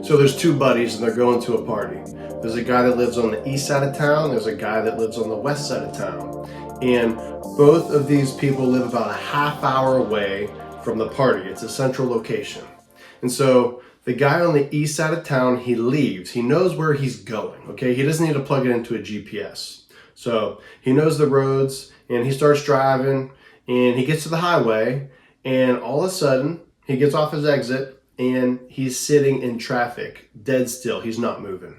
So there's two buddies and they're going to a party. There's a guy that lives on the east side of town, there's a guy that lives on the west side of town. And both of these people live about a half hour away from the party. It's a central location. And so the guy on the east side of town, he leaves. He knows where he's going, okay? He doesn't need to plug it into a GPS. So he knows the roads and he starts driving and he gets to the highway and all of a sudden he gets off his exit and he's sitting in traffic, dead still. He's not moving.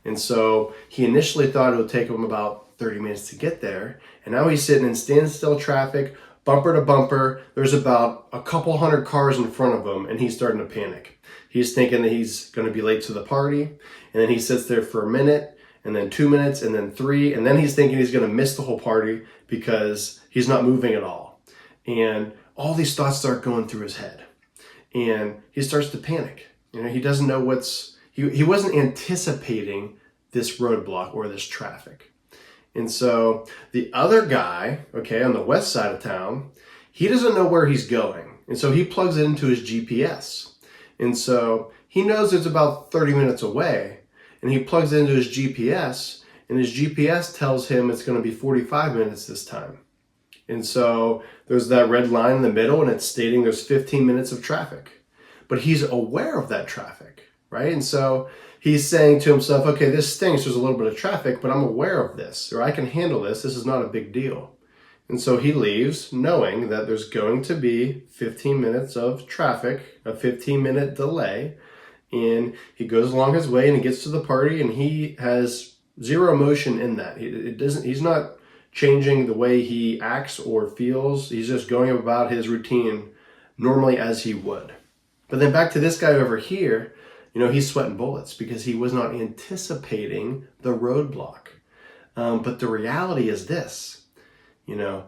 And so he initially thought it would take him about 30 minutes to get there. And now he's sitting in standstill traffic, bumper to bumper. There's about a couple hundred cars in front of him and he's starting to panic. He's thinking that he's going to be late to the party. And then he sits there for a minute and then 2 minutes and then 3. And then he's thinking he's going to miss the whole party because he's not moving at all. And all these thoughts start going through his head. And he starts to panic. You know, he doesn't know he wasn't anticipating this roadblock or this traffic. And so the other guy, okay, on the west side of town, he doesn't know where he's going. And so he plugs it into his GPS. And so he knows it's about 30 minutes away. And he plugs it into his GPS. And his GPS tells him it's going to be 45 minutes this time. And so there's that red line in the middle and it's stating there's 15 minutes of traffic. But he's aware of that traffic, right? And so he's saying to himself, okay, this stinks, there's a little bit of traffic, but I'm aware of this, or I can handle this. This is not a big deal. And so he leaves knowing that there's going to be 15 minutes of traffic, a 15-minute delay. And he goes along his way and he gets to the party and he has zero emotion in that. He's not changing the way he acts or feels. He's just going about his routine normally as he would. But then back to this guy over here, you know, he's sweating bullets because he was not anticipating the roadblock. But the reality is this, you know,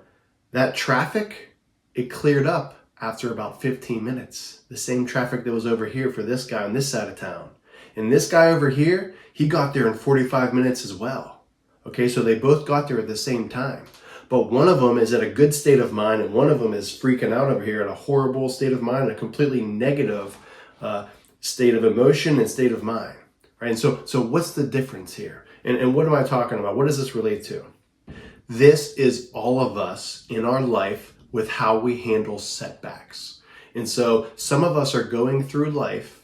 that traffic, it cleared up after about 15 minutes. The same traffic that was over here for this guy on this side of town. And this guy over here, he got there in 45 minutes as well. Okay, so they both got there at the same time. But one of them is at a good state of mind and one of them is freaking out over here in a horrible state of mind, a completely negative state of emotion and state of mind. Right? And so what's the difference here? And what am I talking about? What does this relate to? This is all of us in our life with how we handle setbacks. And so some of us are going through life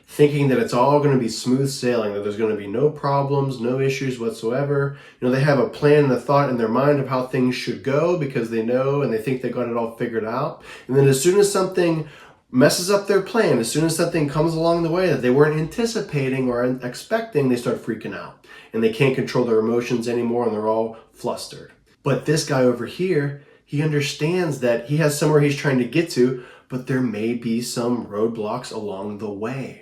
thinking that it's all going to be smooth sailing, that there's going to be no problems, no issues whatsoever. You know, they have a plan and a thought in their mind of how things should go because they know and they think they got it all figured out. And then as soon as something messes up their plan, as soon as something comes along the way that they weren't anticipating or expecting, they start freaking out. And they can't control their emotions anymore and they're all flustered. But this guy over here, he understands that he has somewhere he's trying to get to, but there may be some roadblocks along the way.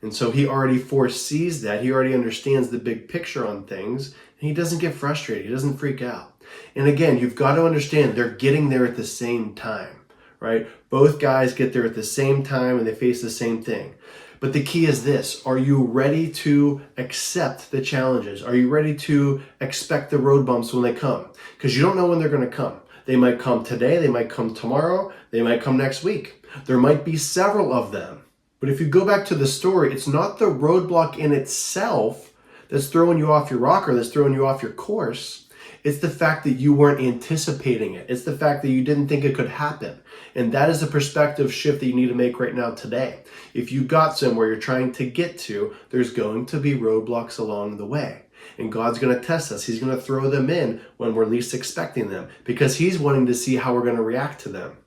And so he already foresees that. He already understands the big picture on things. And he doesn't get frustrated. He doesn't freak out. And again, you've got to understand they're getting there at the same time, right? Both guys get there at the same time and they face the same thing. But the key is this. Are you ready to accept the challenges? Are you ready to expect the road bumps when they come? Because you don't know when they're going to come. They might come today. They might come tomorrow. They might come next week. There might be several of them. But if you go back to the story, it's not the roadblock in itself that's throwing you off your rocker, that's throwing you off your course. It's the fact that you weren't anticipating it. It's the fact that you didn't think it could happen. And that is the perspective shift that you need to make right now today. If you got somewhere you're trying to get to, there's going to be roadblocks along the way. And God's going to test us. He's going to throw them in when we're least expecting them because he's wanting to see how we're going to react to them.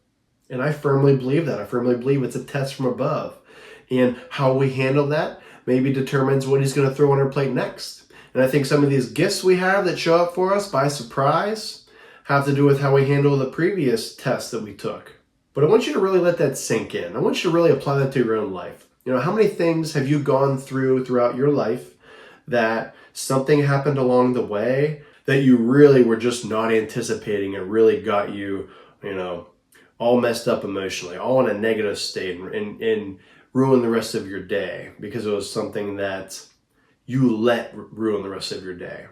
And I firmly believe that. I firmly believe it's a test from above. And how we handle that maybe determines what he's going to throw on our plate next. And I think some of these gifts we have that show up for us by surprise have to do with how we handle the previous tests that we took. But I want you to really let that sink in. I want you to really apply that to your own life. You know, how many things have you gone throughout your life that something happened along the way that you really were just not anticipating and really got you, you know, all messed up emotionally, all in a negative state and ruin the rest of your day because it was something that you let ruin the rest of your day?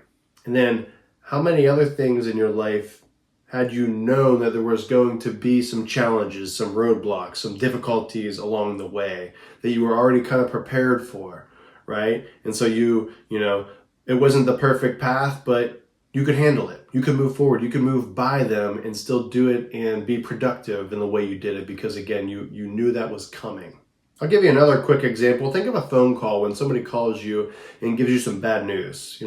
And then how many other things in your life had you known that there was going to be some challenges, some roadblocks, some difficulties along the way that you were already kind of prepared for? right? And so it wasn't the perfect path, but you could handle it. You could move forward. You could move by them and still do it and be productive in the way you did it because, again, you knew that was coming. I'll give you another quick example. Think of a phone call when somebody calls you and gives you some bad news.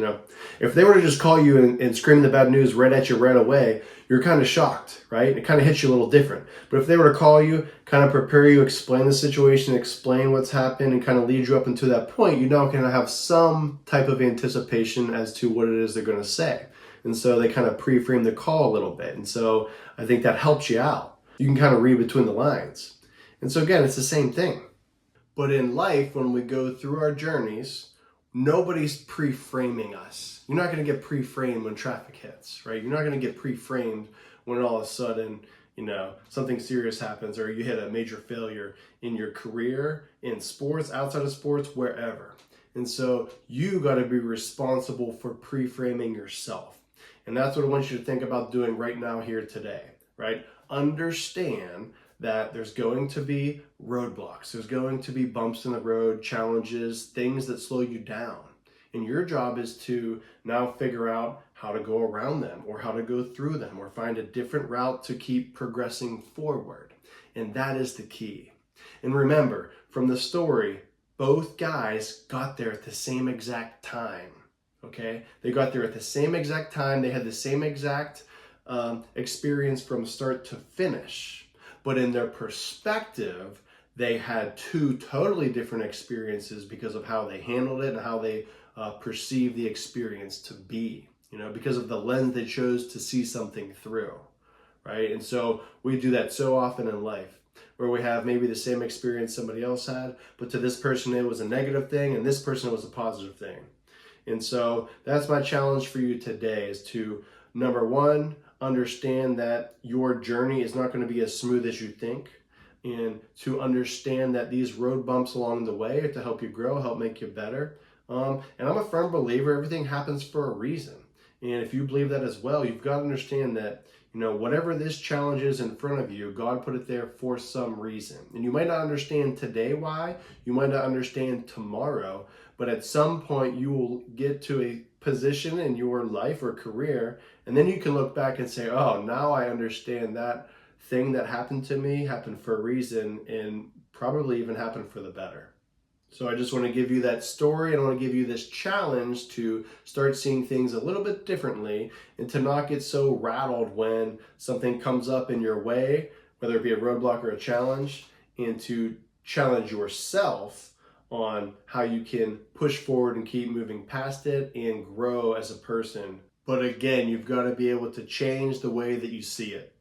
If they were to just call you and scream the bad news right at you right away, you're kind of shocked, right? It kind of hits you a little different. But if they were to call you, kind of prepare you, explain the situation, explain what's happened, and kind of lead you up into that point, you now can have some type of anticipation as to what it is they're going to say. And so they kind of pre-frame the call a little bit. And so I think that helps you out. You can kind of read between the lines. And so again, it's the same thing. But in life, when we go through our journeys, nobody's pre-framing us. You're not going to get pre-framed when traffic hits, right? You're not going to get pre-framed when all of a sudden, something serious happens or you hit a major failure in your career, in sports, outside of sports, wherever. And so you got to be responsible for pre-framing yourself. And that's what I want you to think about doing right now here today, right? Understand that there's going to be roadblocks. There's going to be bumps in the road, challenges, things that slow you down. And your job is to now figure out how to go around them or how to go through them or find a different route to keep progressing forward. And that is the key. And remember, from the story, both guys got there at the same exact time. Okay? They got there at the same exact time. They had the same exact experience from start to finish. But in their perspective, they had two totally different experiences because of how they handled it and how they perceived the experience to be, because of the lens they chose to see something through, right? And so we do that so often in life where we have maybe the same experience somebody else had, but to this person it was a negative thing and this person it was a positive thing. And so that's my challenge for you today is to, number one, understand that your journey is not going to be as smooth as you think, and to understand that these road bumps along the way are to help you grow, help make you better. And I'm a firm believer everything happens for a reason. And if you believe that as well, you've got to understand that, whatever this challenge is in front of you, God put it there for some reason. And you might not understand today why, you might not understand tomorrow, but at some point you will get to a position in your life or career, and then you can look back and say, oh, now I understand that thing that happened to me happened for a reason and probably even happened for the better. So I just want to give you that story and I want to give you this challenge to start seeing things a little bit differently and to not get so rattled when something comes up in your way, whether it be a roadblock or a challenge, and to challenge yourself on how you can push forward and keep moving past it and grow as a person. But again, you've got to be able to change the way that you see it.